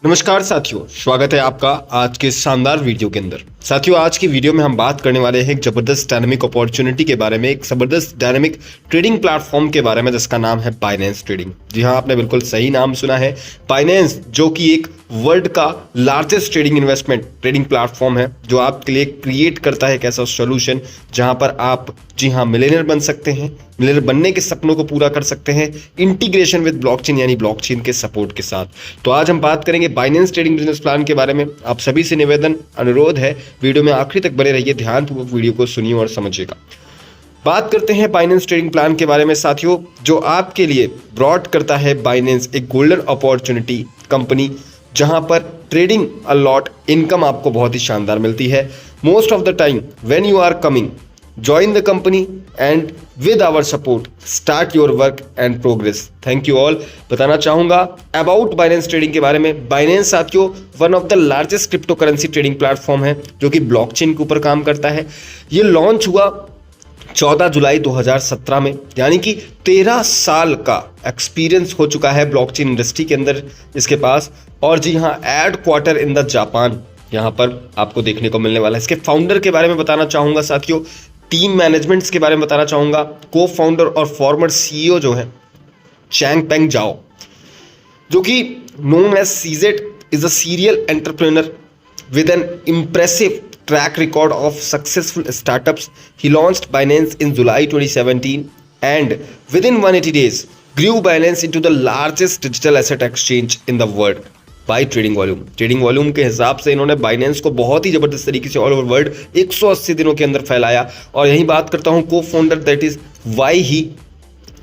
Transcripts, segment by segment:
नमस्कार साथियों, स्वागत है आपका आज के शानदार वीडियो के अंदर। साथियों, आज की वीडियो में हम बात करने वाले हैं एक जबरदस्त डायनामिक अपॉर्चुनिटी के बारे में, एक जबरदस्त डायनामिक ट्रेडिंग प्लेटफॉर्म के बारे में जिसका नाम है बाइनेंस ट्रेडिंग। जी हाँ, आपने बिल्कुल सही नाम सुना है। बाइनेंस जो कि एक वर्ल्ड का largest trading investment trading platform है, जो आपके लिए क्रिएट करता है एक ऐसा सोल्यूशन जहां पर आप जी हाँ मिलियनर बन सकते हैं, मिलियनर बनने के सपनों को पूरा कर सकते हैं, इंटीग्रेशन विद ब्लॉकचेन यानी ब्लॉकचेन के सपोर्ट के साथ। तो आज हम बात करेंगे बाइनेंस ट्रेडिंग बिजनेस प्लान के बारे में। आप सभी से निवेदन अनुरोध है, वीडियो में आखिरी तक बने रहिए, ध्यानपूर्वक वीडियो को सुनिए और समझिएगा। बात करते हैं बाइनेंस ट्रेडिंग प्लान के बारे में साथियों, जो आपके लिए ब्रॉड करता है बाइनेंस, एक गोल्डन अपॉर्चुनिटी कंपनी जहां पर ट्रेडिंग अलॉट इनकम आपको बहुत ही शानदार मिलती है। Most of the time when you are coming join the company and with our support start your work and progress। Thank you all. बताना चाहूंगा अबाउट बाइनेंस ट्रेडिंग के बारे में। बाइनेंस साथियों one of the largest crypto currency trading platform है जो कि blockchain के ऊपर काम करता है। ये लॉन्च हुआ 14 जुलाई 2017 में, यानी कि 13 साल का एक्सपीरियंस हो चुका है ब्लॉकचेन इंडस्ट्री के अंदर इसके पास। और जी हाँ, headquarter in the Japan यहाँ पर आपको देखने को मिलने वाला है। इसके फाउंडर के बारे में बताना चाहूंगा साथियों, टीम मैनेजमेंट्स के बारे में बताना चाहूंगा। को फाउंडर और फॉर्मर सीईओ जो है चैंगपेंग जाओ, जो कि known as CZ, is a serial entrepreneur with an impressive track record of successful startups. He launched Binance in July 2017 and within 180 days grew Binance into the largest digital asset exchange in the world by trading volume। Trading volume के हिसाब से इन्होंने Binance को बहुत ही जबरदस्त तरीके से all over world 180 दिनों के अंदर फैलाया। और यही बात करता हूँ को founder, that is why he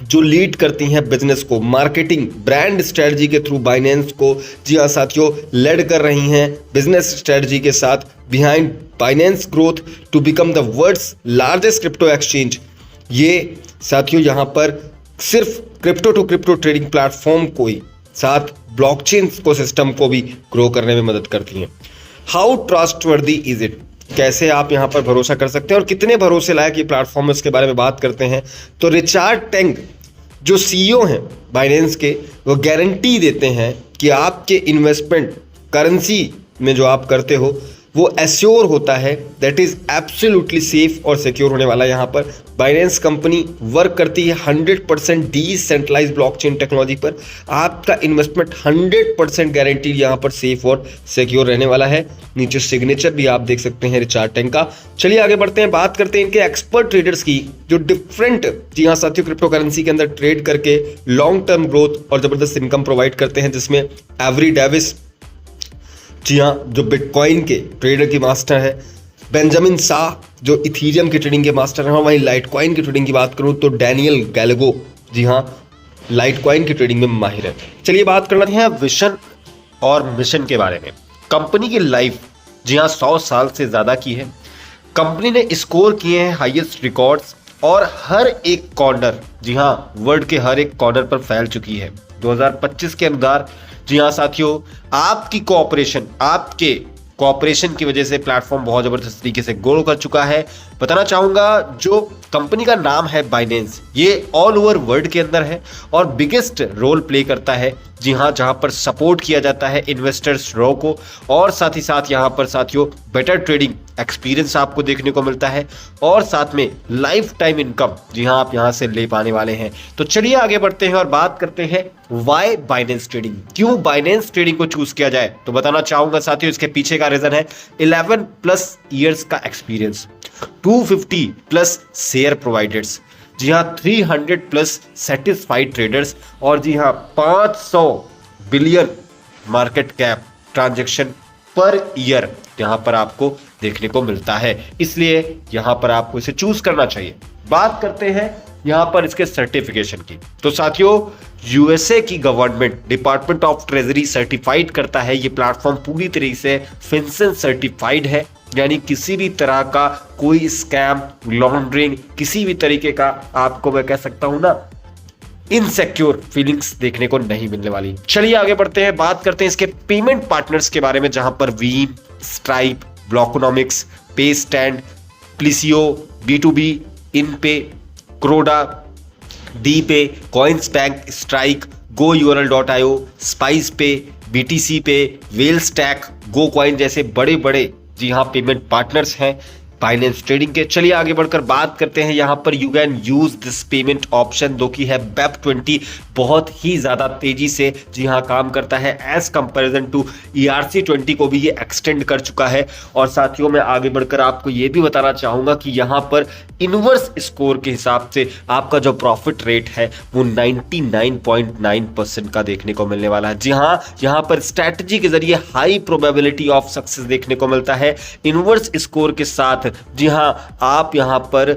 जो लीड करती हैं बिजनेस को, मार्केटिंग ब्रांड स्ट्रेटजी के थ्रू बाइनेंस को जी हाँ साथियों लेड कर रही हैं बिजनेस स्ट्रेटजी के साथ behind Binance growth to become the world's largest crypto exchange. ये साथियों यहाँ पर सिर्फ crypto to crypto trading platform को ही साथ ब्लॉकचेन इकोसिस्टम को भी ग्रो करने में मदद करती हैं। हाउ ट्रस्टवर्दी इज इट, कैसे आप यहाँ पर भरोसा कर सकते हैं और कितने भरोसे लायक ये प्लेटफॉर्म, इसके बारे में बात करते हैं। तो रिचार्ड टेंग जो सीईओ हैं बाइनेंस के, वो गारंटी देते हैं कि आपके इन्वेस्टमेंट करेंसी में जो आप करते हो वो एश्योर होता है, दैट इज एब्सोल्युटली सेफ और सिक्योर होने वाला है। यहाँ पर बाइनेंस कंपनी वर्क करती है 100% डिसेंट्रलाइज्ड ब्लॉकचेन टेक्नोलॉजी पर। आपका इन्वेस्टमेंट 100% गारंटी यहाँ पर सेफ और सिक्योर रहने वाला है। नीचे सिग्नेचर भी आप देख सकते हैं रिचार्ड टेंग का। चलिए आगे बढ़ते हैं, बात करते हैं इनके एक्सपर्ट ट्रेडर्स की, जो डिफरेंट जी हाँ साथियों क्रिप्टो करेंसी के अंदर ट्रेड करके लॉन्ग टर्म ग्रोथ और जबरदस्त इनकम प्रोवाइड करते हैं, जिसमें एवरी डेविस जी हाँ जो बिटकॉइन के ट्रेडर की मास्टर है, बेंजामिन शाह जो इथीरियम के ट्रेडिंग के मास्टर हैं, और वहीं लाइटकॉइन की ट्रेडिंग की बात करूं तो डैनियल गैलेगो जी हाँ लाइटकॉइन की ट्रेडिंग में माहिर है। चलिए बात करते हैं विजन और मिशन के बारे में। कंपनी की लाइफ जी हाँ 100 साल से ज़्यादा की है। कंपनी ने स्कोर किए हैं हाईएस्ट रिकॉर्ड्स और हर एक कॉर्नर जी हाँ वर्ल्ड के हर एक कॉर्नर पर फैल चुकी है। 2025 के अनुसार जी हाँ साथियों, आपकी कोऑपरेशन की वजह से प्लेटफॉर्म बहुत जबरदस्त तरीके से ग्रो कर चुका है। बताना चाहूंगा जो कंपनी का नाम है बाइनेंस, ये ऑल ओवर वर्ल्ड के अंदर है और बिगेस्ट रोल प्ले करता है जी हाँ, जहां पर सपोर्ट किया जाता है इन्वेस्टर्स रो को, और साथ ही साथ यहाँ पर साथियों बेटर ट्रेडिंग एक्सपीरियंस आपको देखने को मिलता है और साथ में लाइफ टाइम इनकम जी हाँ आप यहाँ से ले पाने वाले हैं। तो चलिए आगे बढ़ते हैं और बात करते हैं वाई बाइनेंस ट्रेडिंग, क्यों बाइनेंस ट्रेडिंग को चूज किया जाए। तो बताना चाहूंगा साथियों, इसके पीछे का रीजन है 11+ ईयर्स का एक्सपीरियंस, 250+ शेयर प्रोवाइडर्स, जी हाँ 300+ सेटिस्फाइड ट्रेडर्स, और जी हाँ 500 billion market cap transaction per year यहाँ पर आपको देखने को मिलता है। इसलिए यहाँ पर आपको इसे चूज करना चाहिए। बात करते हैं यहाँ पर इसके सर्टिफिकेशन की। तो साथियों यूएसए की government department of treasury certified करता है ये प्लेटफॉर्म पूरी तरीके से फिनसेन सर्टिफाइड है, यानी किसी भी तरह का कोई स्कैम, लॉन्ड्रिंग, किसी भी तरीके का आपको मैं कह सकता हूं ना इनसिक्योर फीलिंग्स देखने को नहीं मिलने वाली। चलिए आगे बढ़ते हैं, बात करते हैं इसके पेमेंट पार्टनर्स के बारे में, जहां पर वीम, स्ट्राइप, ब्लॉकोनॉमिक्स, पे स्टैंड, प्लिसियो, B2B, इनपे, क्रोडा, डी पे, coins bank, strike, GoURL.io, spice पे, BTC पे, वेल स्टैक, गो कॉइन जैसे बड़े बड़े जी हाँ पेमेंट पार्टनर्स हैं बाइनेंस ट्रेडिंग के। चलिए आगे बढ़कर बात करते हैं। यहां पर you can use this payment option जो कि है BEP20, बहुत ही ज्यादा तेजी से जी हां काम करता है एज कंपैरिजन टू ERC20 को भी ये एक्सटेंड कर चुका है। और साथियों मैं आगे बढ़कर आपको ये भी बताना चाहूंगा कि यहां पर इनवर्स स्कोर के हिसाब से आपका जो प्रॉफिट रेट है वो 99.9% का देखने को मिलने वाला है। जी हाँ, यहां पर स्ट्रैटेजी के जरिए हाई प्रोबेबिलिटी ऑफ सक्सेस देखने को मिलता है इनवर्स स्कोर के साथ। जी हां, आप यहां पर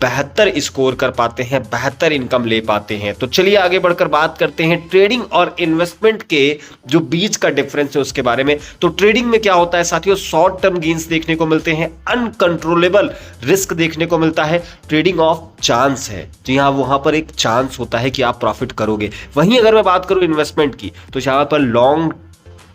बेहतर स्कोर कर पाते हैं, बेहतर इनकम ले पाते हैं। तो चलिए आगे बढ़कर बात करते हैं ट्रेडिंग और इन्वेस्टमेंट के जो बीच का डिफरेंस है उसके बारे में। तो ट्रेडिंग में क्या होता है साथियों, शॉर्ट टर्म गेन्स देखने को मिलते हैं, अनकंट्रोलेबल रिस्क देखने को मिलता है, ट्रेडिंग ऑफ चांस है। जी हाँ, वहां पर एक चांस होता है कि आप प्रॉफिट करोगे। वहीं अगर मैं बात करूं इन्वेस्टमेंट की तो यहां पर लॉन्ग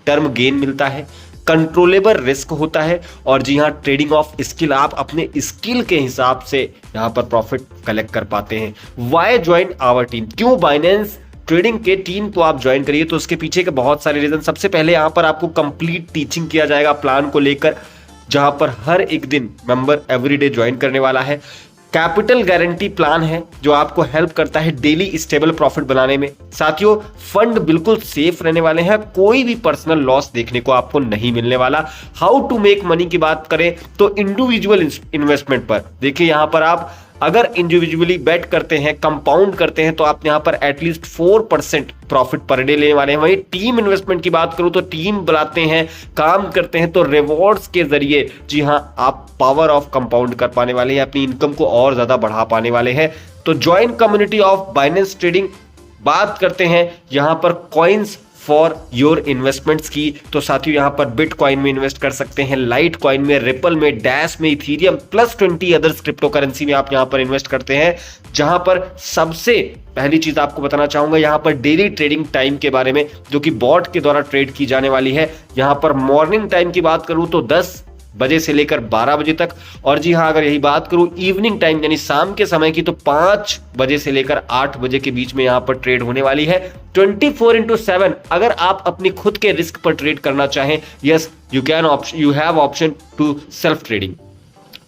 टर्म गेन मिलता है, कंट्रोलेबल रिस्क होता है, और जी हाँ ट्रेडिंग ऑफ स्किल, आप अपने स्किल के हिसाब से यहां पर प्रॉफिट कलेक्ट कर पाते हैं। वाई ज्वाइन आवर टीम, क्यों बाइनेंस ट्रेडिंग के टीम को आप ज्वाइन करिए, तो उसके पीछे के बहुत सारे रीजन। सबसे पहले यहां पर आपको कंप्लीट टीचिंग किया जाएगा प्लान को लेकर, जहां पर हर एक दिन मेंबर एवरीडे ज्वाइन करने वाला है। कैपिटल गारंटी प्लान है जो आपको हेल्प करता है डेली स्टेबल प्रॉफिट बनाने में। साथियों फंड बिल्कुल सेफ रहने वाले हैं, कोई भी पर्सनल लॉस देखने को आपको नहीं मिलने वाला। हाउ टू मेक मनी की बात करें तो इंडिविजुअल इन्वेस्टमेंट पर देखिए, यहां पर आप अगर इंडिविजुअली बेट करते हैं, कंपाउंड करते हैं, तो आप यहां पर एटलीस्ट 4% प्रॉफिट पर डे लेने वाले हैं। वहीं टीम इन्वेस्टमेंट की बात करूं तो टीम बनाते हैं, काम करते हैं, तो रिवॉर्ड्स के जरिए जी हां आप पावर ऑफ कंपाउंड कर पाने वाले हैं, अपनी इनकम को और ज्यादा बढ़ा पाने वाले हैं। तो join community of Binance trading. बात करते हैं यहां पर कॉइन्स फॉर योर इन्वेस्टमेंट्स की, तो साथियों यहां पर बिटकॉइन में इन्वेस्ट कर सकते हैं, लाइट कॉइन में, रिपल में, डैश में, Ethereum plus 20 others crypto currency में आप यहां पर इन्वेस्ट करते हैं। जहां पर सबसे पहली चीज आपको बताना चाहूंगा यहां पर डेली ट्रेडिंग टाइम के बारे में, जो कि बॉट के द्वारा ट्रेड की जाने वाली है। यहां पर मॉर्निंग टाइम की बात करूं तो 10 बजे से लेकर 12 बजे तक, और जी हाँ अगर यही बात करूं इवनिंग टाइम यानी शाम के समय की तो 5 बजे से लेकर 8 बजे के बीच में यहां पर ट्रेड होने वाली है 24/7। अगर आप अपनी खुद के रिस्क पर ट्रेड करना चाहें, yes you have option to self trading,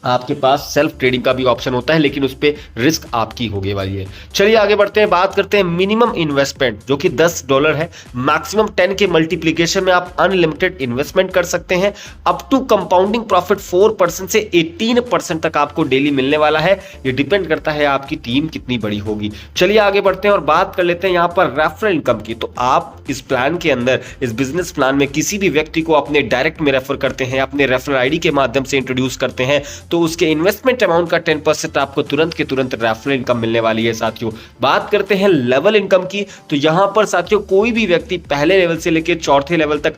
आपके पास सेल्फ ट्रेडिंग का भी ऑप्शन होता है, लेकिन उस पर रिस्क आपकी होगी वाली है। चलिए आगे बढ़ते हैं, बात करते हैं मिनिमम इन्वेस्टमेंट जो कि $10 है, मैक्सिमम 10 के मल्टीप्लिकेशन में आप अनलिमिटेड इन्वेस्टमेंट कर सकते हैं। अप टू कंपाउंडिंग प्रॉफिट 4% से 18% तक आपको डेली मिलने वाला है। ये डिपेंड करता है आपकी टीम कितनी बड़ी होगी। चलिए आगे बढ़ते हैं और बात कर लेते हैं यहाँ पर रेफरल इनकम की। तो आप इस प्लान के अंदर, इस बिजनेस प्लान में किसी भी व्यक्ति को अपने डायरेक्ट में रेफर करते हैं, अपने रेफरल आईडी के माध्यम से इंट्रोड्यूस करते हैं, तो उसके इन्वेस्टमेंट अमाउंट का 10% आपको तुरंत के तुरंत रेफरल इनकम मिलने वाली है। साथियों बात करते हैं लेवल इनकम की, तो यहां पर साथियों कोई भी व्यक्ति पहले लेवल से लेकर चौथे लेवल तक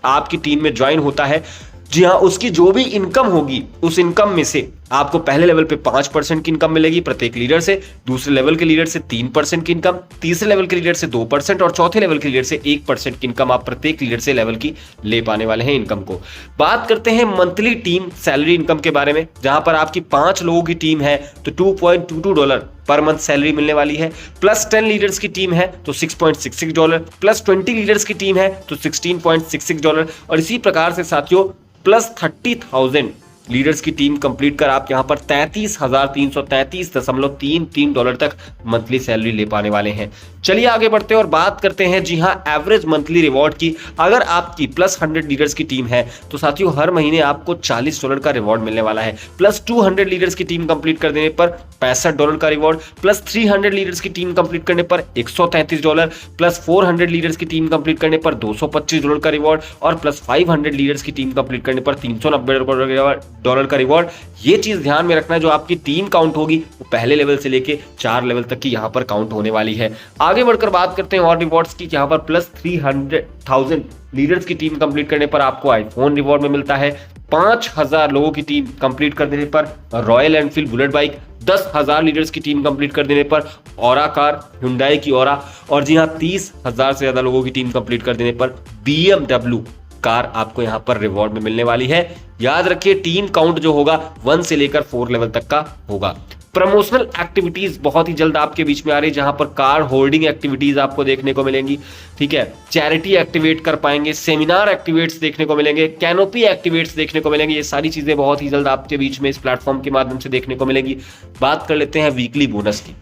आपकी टीम में ज्वाइन होता है, जी हाँ उसकी जो भी इनकम होगी उस इनकम में से आपको पहले लेवल पे 5% की इनकम मिलेगी प्रत्येक लीडर से, दूसरे लेवल के लीडर से 3% की इनकम, तीसरे लेवल के लीडर से 2% और चौथे लेवल के लीडर से 1% की इनकम आप प्रत्येक लीडर से लेवल की ले पाने वाले हैं इनकम को। बात करते हैं मंथली टीम सैलरी इनकम के बारे में, जहां पर आपकी 5 लोगों की टीम है तो $2.22 पर मंथ सैलरी मिलने वाली है, प्लस 10 लीडर्स की टीम है तो $6.66, प्लस 20 लीडर्स की टीम है तो $16.66, और इसी प्रकार से साथियों प्लस 30,000 लीडर्स की टीम कंप्लीट कर आप यहां पर $33,333.33 तक मंथली सैलरी ले पाने वाले हैं। चलिए आगे बढ़ते हैं और बात करते हैं जी हां एवरेज मंथली रिवॉर्ड की। अगर आपकी प्लस 100 लीडर्स की टीम है तो साथियों हर महीने आपको $40 का रिवॉर्ड मिलने वाला है, प्लस 200 लीडर्स की टीम कंप्लीट कर देने पर $65 का रिवॉर्ड, प्लस 300 लीडर्स की टीम कंप्लीट करने पर $133, प्लस 400 लीडर्स की टीम कंप्लीट करने पर $225 का रिवॉर्ड, और प्लस 500 लीडर्स की टीम कंप्लीट करने पर $390 का रिवॉर्ड। ये चीज ध्यान में रखना है, जो आपकी टीम काउंट होगी वो पहले लेवल से लेके 4 लेवल तक की यहां पर काउंट होने वाली है। आगे बढ़कर बात करते हैं और रिवॉर्ड्स की, यहां पर प्लस 300,000 लीडर्स की टीम कंप्लीट करने पर आपको आईफोन रिवॉर्ड में मिलता है, 5,000 लोगों की टीम कंप्लीट कर देने पर royal Enfield bullet bike, 10,000 leaders की टीम कंप्लीट कर देने पर ऑरा कार, हुंडई की ऑरा, और जी हां 30,000 से ज्यादा लोगों की टीम कंप्लीट कर देने पर BMW कार आपको यहां पर रिवॉर्ड में मिलने वाली है। याद रखिए टीम काउंट जो होगा 1 से लेकर 4 लेवल तक का होगा। प्रमोशनल एक्टिविटीज बहुत ही जल्द आपके बीच में आ रही है, जहां पर कार होल्डिंग एक्टिविटीज आपको देखने को मिलेंगी, ठीक है। चैरिटी एक्टिवेट कर पाएंगे, सेमिनार एक्टिवेट्स देखने को मिलेंगे, कैनोपी एक्टिवेट्स देखने को मिलेंगे। ये सारी चीजें बहुत ही जल्द आपके बीच में इस प्लेटफॉर्म के माध्यम से देखने को मिलेंगी। बात कर लेते हैं वीकली बोनस की।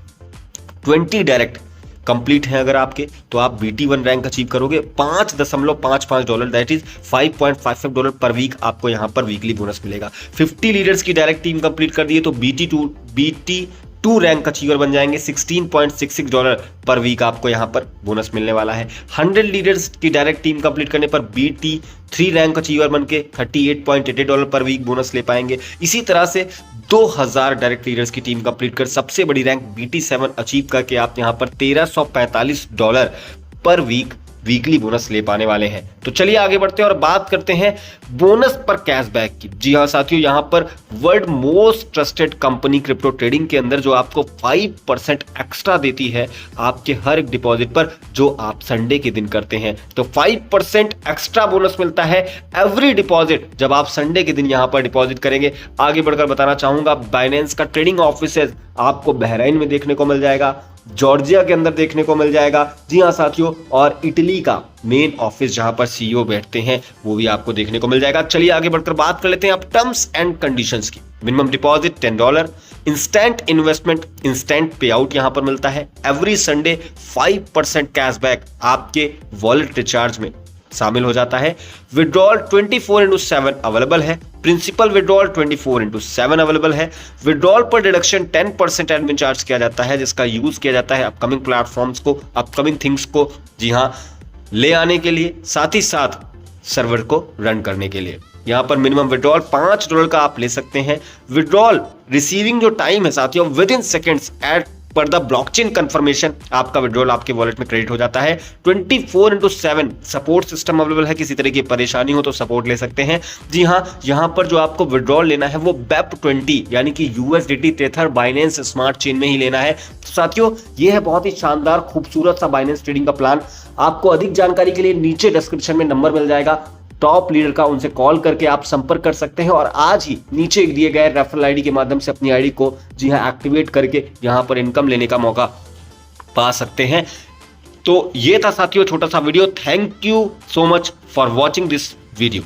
20 डायरेक्ट कंप्लीट है अगर आपके, तो आप BT1 रैंक अचीव करोगे। $5.55 दैट इज $5.55 पर वीक आपको यहां पर वीकली बोनस मिलेगा। 50 लीडर्स की डायरेक्ट टीम कंप्लीट कर दिए तो BT2 रैंक अचीवर बन जाएंगे। $16.66 पर वीक आपको यहां पर बोनस मिलने वाला है। 100 लीडर्स की डायरेक्ट टीम कंप्लीट करने पर BT3 रैंक अचीवर बन के $38.88 पर वीक बोनस ले पाएंगे। इसी तरह से 2000 डायरेक्ट लीडर्स की टीम कंप्लीट कर सबसे बड़ी रैंक BT7 अचीव करके आप यहां पर $1345 पर वीक वीकली बोनस ले पाने वाले हैं। तो चलिए आगे बढ़ते हैं और बात करते हैं बोनस पर कैशबैक की। जी हाँ साथियों, यहां पर world most trusted company crypto trading के अंदर जो आपको 5% एक्स्ट्रा देती है आपके हर एक डिपॉजिट पर जो आप संडे के दिन करते हैं। तो 5% एक्स्ट्रा बोनस मिलता है एवरी डिपॉजिट जब आप संडे के दिन यहां पर डिपॉजिट करेंगे। आगे बढ़कर बताना चाहूंगा, बाइनेंस का ट्रेडिंग ऑफिस आपको बहरीन में देखने को मिल जाएगा, जॉर्जिया के अंदर देखने को मिल जाएगा। जी हाँ साथियों, और इटली का मेन ऑफिस जहां पर CEO बैठते हैं वो भी आपको देखने को मिल जाएगा। चलिए आगे बढ़कर बात कर लेते हैं अब टर्म्स एंड कंडीशंस की। Minimum deposit $10, instant investment instant पे आउट यहां पर मिलता है। एवरी संडे 5% कैशबैक आपके वॉलेट रिचार्ज में शामिल हो जाता है। विड्रॉल 24/7 अवेलेबल है। प्रिंसिपल विड्रॉल 24/7 अवेलेबल है। विड्रॉल पर डिडक्शन 10% एडमिन चार्ज किया जाता है, जिसका यूज किया जाता है अपकमिंग प्लेटफॉर्म्स को, अपकमिंग थिंग्स को जी हाँ ले आने के लिए, साथ ही साथ सर्वर को रन करने के लिए। यहां पर मिनिमम विड्रॉल $5 का आप ले सकते हैं। विड्रॉल रिसीविंग जो टाइम है साथियों विद इन सेकेंड्स एट पर द ब्लॉकचेन कंफर्मेशन आपका विड्रॉल आपके वॉलेट में क्रेडिट हो जाता है। 24/7 सपोर्ट सिस्टम अवेलेबल है, किसी तरह की परेशानी हो तो सपोर्ट ले सकते हैं। जी हां, यहां पर जो आपको विड्रॉल लेना है वो BEP20 यानी कि USDT tether Binance smart chain में ही लेना है। तो साथियों ये है बहुत ही शानदार खूबसूरत सा बाइनेंस ट्रेडिंग का प्लान। आपको अधिक जानकारी के लिए नीचे डिस्क्रिप्शन में नंबर मिल जाएगा टॉप लीडर का, उनसे कॉल करके आप संपर्क कर सकते हैं और आज ही नीचे दिए गए रेफरल आईडी के माध्यम से अपनी आईडी को जी हां एक्टिवेट करके यहां पर इनकम लेने का मौका पा सकते हैं। तो ये था साथियों छोटा सा video. Thank you so much for watching this video.